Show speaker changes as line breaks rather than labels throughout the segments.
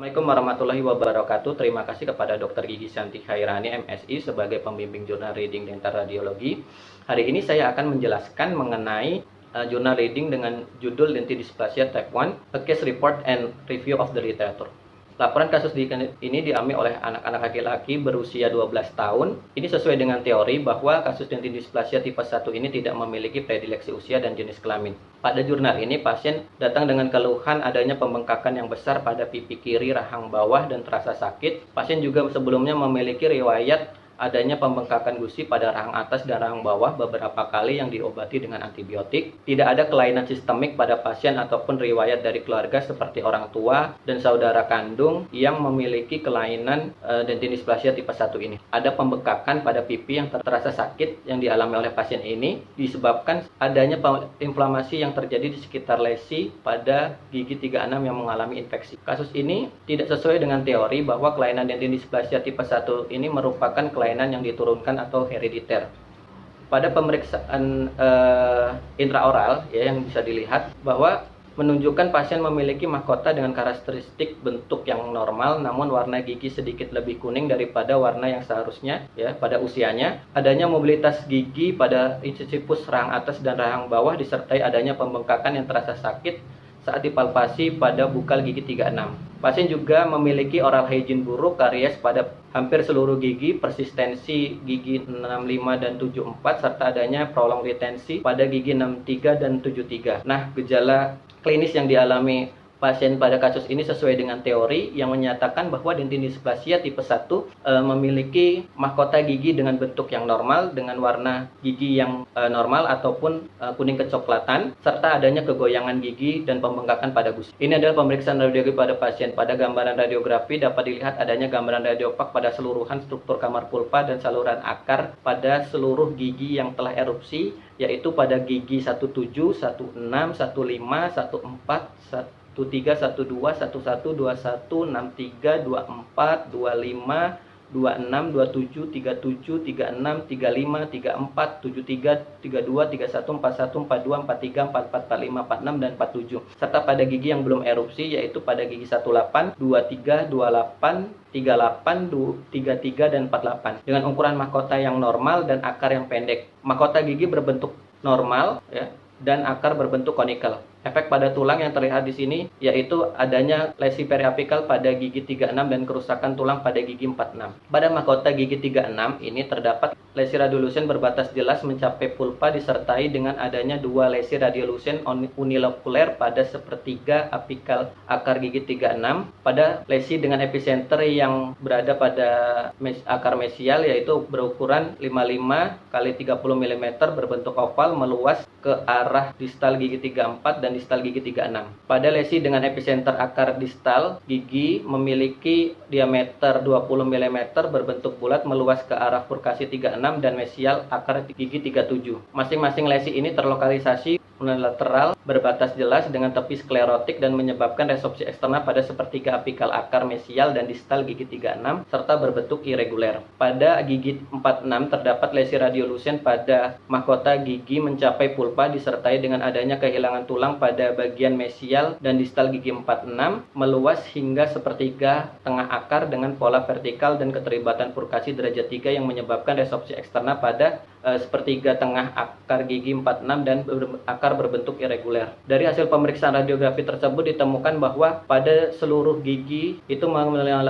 Assalamualaikum warahmatullahi wabarakatuh. Terima kasih kepada Dr. Gigi Santi Khairani, MSI, sebagai pembimbing jurnal reading dental radiologi. Hari ini saya akan menjelaskan mengenai jurnal reading dengan judul Dentidysplasia Type 1, A Case Report and Review of the Literature. Laporan kasus ini diambil oleh anak-anak laki-laki berusia 12 tahun. Ini sesuai dengan teori bahwa kasus dentidysplasia tipe 1 ini tidak memiliki predileksi usia dan jenis kelamin. Pada jurnal ini, pasien datang dengan keluhan adanya pembengkakan yang besar pada pipi kiri rahang bawah dan terasa sakit. Pasien juga sebelumnya memiliki riwayat adanya pembengkakan gusi pada rahang atas dan rahang bawah beberapa kali yang diobati dengan antibiotik. Tidak ada kelainan sistemik pada pasien ataupun riwayat dari keluarga seperti orang tua dan saudara kandung yang memiliki kelainan dentidysplasia tipe 1 ini. Ada pembengkakan pada pipi yang terasa sakit yang dialami oleh pasien ini disebabkan adanya inflamasi yang terjadi di sekitar lesi pada gigi 36 yang mengalami infeksi. Kasus ini tidak sesuai dengan teori bahwa kelainan dentidysplasia tipe 1 ini merupakan kelainan yang diturunkan atau herediter. Pada pemeriksaan intraoral yang bisa dilihat bahwa menunjukkan pasien memiliki mahkota dengan karakteristik bentuk yang normal, namun warna gigi sedikit lebih kuning daripada warna yang seharusnya pada usianya. Adanya mobilitas gigi pada incisifus rahang atas dan rahang bawah disertai adanya pembengkakan yang terasa sakit saat dipalpasi pada bukal gigi 36. Pasien juga memiliki oral hygiene buruk, karies pada hampir seluruh gigi, persistensi gigi 65 dan 74, serta adanya prolong retensi pada gigi 63 dan 73. Nah, gejala klinis yang dialami pasien pada kasus ini sesuai dengan teori yang menyatakan bahwa dentidysplasia tipe 1 memiliki mahkota gigi dengan bentuk yang normal, dengan warna gigi yang normal ataupun kuning kecoklatan, serta adanya kegoyangan gigi dan pembengkakan pada gusi. Ini adalah pemeriksaan radiologi pada pasien. Pada gambaran radiografi dapat dilihat adanya gambaran radiopak pada seluruhan struktur kamar pulpa dan saluran akar pada seluruh gigi yang telah erupsi, yaitu pada gigi 17, 16, 15, 14, 13, 12, 11, 21, 63, 24, 25, 26, 27, 37, 36, 35, 34, 73, 32, 31, 41, 42, 43, 44, 45, 46, dan 47. Serta pada gigi yang belum erupsi, yaitu pada gigi 18, 23, 28, 38, 33, dan 48. Dengan ukuran mahkota yang normal dan akar yang pendek. Mahkota gigi berbentuk normal dan akar berbentuk konikel. Efek pada tulang yang terlihat di sini yaitu adanya lesi periapikal pada gigi 36 dan kerusakan tulang pada gigi 46. Pada mahkota gigi 36 ini terdapat lesi radiolucen berbatas jelas mencapai pulpa disertai dengan adanya dua lesi radiolucen unilokuler pada sepertiga apikal akar gigi 36. Pada lesi dengan epicenter yang berada pada akar mesial yaitu berukuran 55 x 30 mm berbentuk oval meluas ke arah distal gigi 34 dan distal gigi 36. Pada lesi dengan epicenter akar distal, gigi memiliki diameter 20 mm berbentuk bulat meluas ke arah furkasi 36 dan mesial akar gigi 37. Masing-masing lesi ini terlokalisasi unilateral berbatas jelas dengan tepi sklerotik dan menyebabkan resorpsi eksternal pada sepertiga apikal akar mesial dan distal gigi 36 serta berbentuk irreguler. Pada gigi 46 terdapat lesi radiolucen pada mahkota gigi mencapai pulpa disertai dengan adanya kehilangan tulang pada bagian mesial dan distal gigi 46 meluas hingga sepertiga tengah akar dengan pola vertikal dan keterlibatan furkasi derajat 3 yang menyebabkan resorpsi eksternal pada sepertiga tengah akar gigi 46 dan akar berbentuk irreguler. Dari hasil pemeriksaan radiografi tersebut ditemukan bahwa pada seluruh gigi itu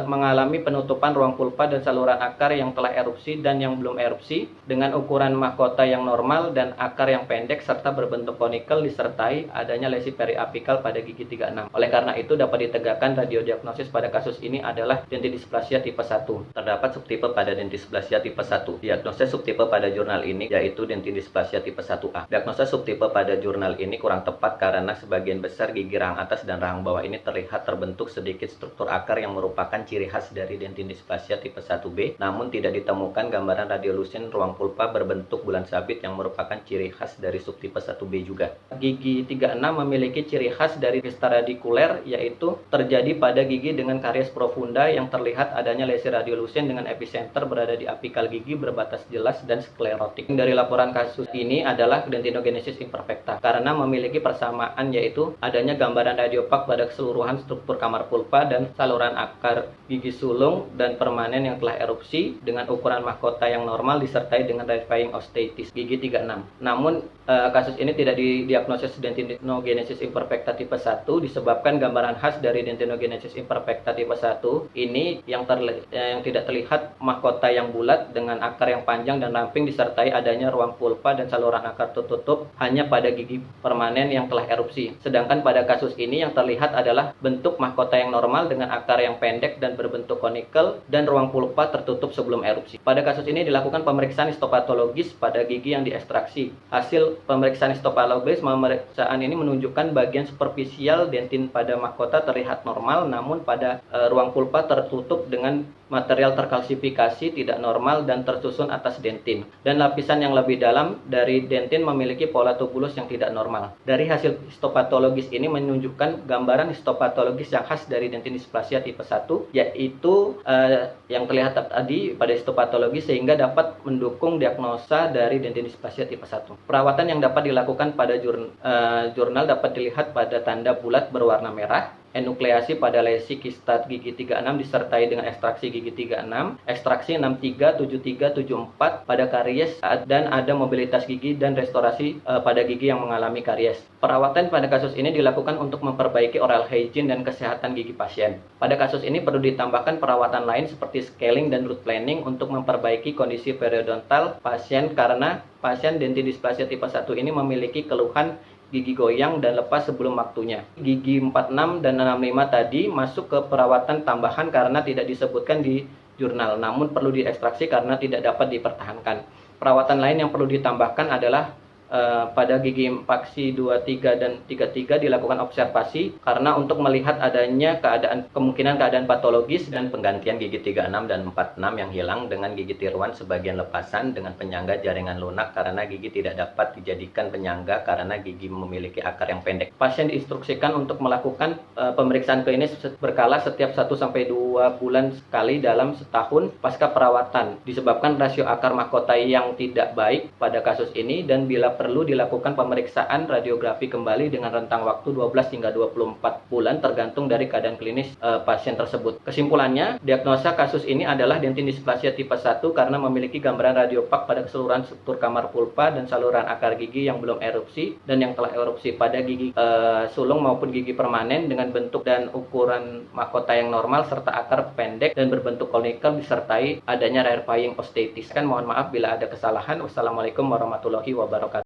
mengalami penutupan ruang pulpa dan saluran akar yang telah erupsi dan yang belum erupsi dengan ukuran mahkota yang normal dan akar yang pendek serta berbentuk konikel disertai adanya lesi periapikal pada gigi 36. Oleh karena itu dapat ditegakkan radiodiagnosis pada kasus ini adalah dentidysplasia tipe 1. Terdapat subtipe pada dentidysplasia tipe 1. Diagnosis subtipe pada jurnal ini yaitu dentidysplasia tipe 1A. Diagnosis subtipe pada jurnal ini kurang tepat karena sebagian besar gigi rahang atas dan rahang bawah ini terlihat terbentuk sedikit struktur akar yang merupakan ciri khas dari dentidysplasia tipe 1B, namun tidak ditemukan gambaran radiolucen ruang pulpa berbentuk bulan sabit yang merupakan ciri khas dari subtipe 1B juga. Gigi 36 memiliki ciri khas dari vista radikuler yaitu terjadi pada gigi dengan karies profunda yang terlihat adanya lesi radiolucen dengan epicenter berada di apikal gigi berbatas jelas dan sklerotik. sternotik. Dari laporan kasus ini adalah dentinogenesis imperfecta karena memiliki persamaan, yaitu adanya gambaran radiopak pada keseluruhan struktur kamar pulpa dan saluran akar gigi sulung dan permanen yang telah erupsi dengan ukuran mahkota yang normal disertai dengan rarefying osteitis gigi 36. Namun kasus ini tidak didiagnosis dentinogenesis imperfecta tipe 1 disebabkan gambaran khas dari dentinogenesis imperfecta tipe 1 ini yang tidak terlihat mahkota yang bulat dengan akar yang panjang dan ramping disertai adanya ruang pulpa dan saluran akar tertutup hanya pada gigi permanen yang telah erupsi. Sedangkan pada kasus ini yang terlihat adalah bentuk mahkota yang normal dengan akar yang pendek dan berbentuk konikel dan ruang pulpa tertutup sebelum erupsi. Pada kasus ini dilakukan pemeriksaan histopatologis pada gigi yang diekstraksi. Hasil pemeriksaan histopatologis ini menunjukkan bagian superficial dentin pada mahkota terlihat normal, namun pada ruang pulpa tertutup dengan material terkalsifikasi tidak normal dan tersusun atas dentin. Dan lapisan yang lebih dalam dari dentin memiliki pola tubulus yang tidak normal. Dari hasil histopatologis ini menunjukkan gambaran histopatologis yang khas dari dentin displasia tipe 1, yaitu yang terlihat tadi pada histopatologis sehingga dapat mendukung diagnosa dari dentin displasia tipe 1. Perawatan yang dapat dilakukan pada jurnal dapat dilihat pada tanda bulat berwarna merah, enukleasi pada lesi kista gigi 36 disertai dengan ekstraksi gigi 36, ekstraksi 63, 73, 74 pada karies dan ada mobilitas gigi dan restorasi pada gigi yang mengalami karies. Perawatan pada kasus ini dilakukan untuk memperbaiki oral hygiene dan kesehatan gigi pasien. Pada kasus ini perlu ditambahkan perawatan lain seperti scaling dan root planning untuk memperbaiki kondisi periodontal pasien karena pasien dentin displasia tipe 1 ini memiliki keluhan gigi goyang dan lepas sebelum waktunya. Gigi 46 dan 65 tadi masuk ke perawatan tambahan karena tidak disebutkan di jurnal, namun perlu diekstraksi karena tidak dapat dipertahankan. Perawatan lain yang perlu ditambahkan adalah pada gigi empaksi 23 dan 33 dilakukan observasi karena untuk melihat adanya kemungkinan keadaan patologis dan penggantian gigi 36 dan 46 yang hilang dengan gigi tiruan sebagian lepasan dengan penyangga jaringan lunak karena gigi tidak dapat dijadikan penyangga karena gigi memiliki akar yang pendek. Pasien diinstruksikan untuk melakukan pemeriksaan klinis berkala setiap 1-2 bulan sekali dalam setahun pasca perawatan disebabkan rasio akar mahkota yang tidak baik pada kasus ini, dan bila perlu dilakukan pemeriksaan radiografi kembali dengan rentang waktu 12 hingga 24 bulan tergantung dari keadaan klinis pasien tersebut. Kesimpulannya, diagnosa kasus ini adalah dentin displasia tipe 1 karena memiliki gambaran radiopak pada keseluruhan struktur kamar pulpa dan saluran akar gigi yang belum erupsi dan yang telah erupsi pada gigi sulung maupun gigi permanen dengan bentuk dan ukuran mahkota yang normal serta akar pendek dan berbentuk konikel disertai adanya rarefying osteitis. Mohon maaf bila ada kesalahan. Wassalamualaikum warahmatullahi wabarakatuh.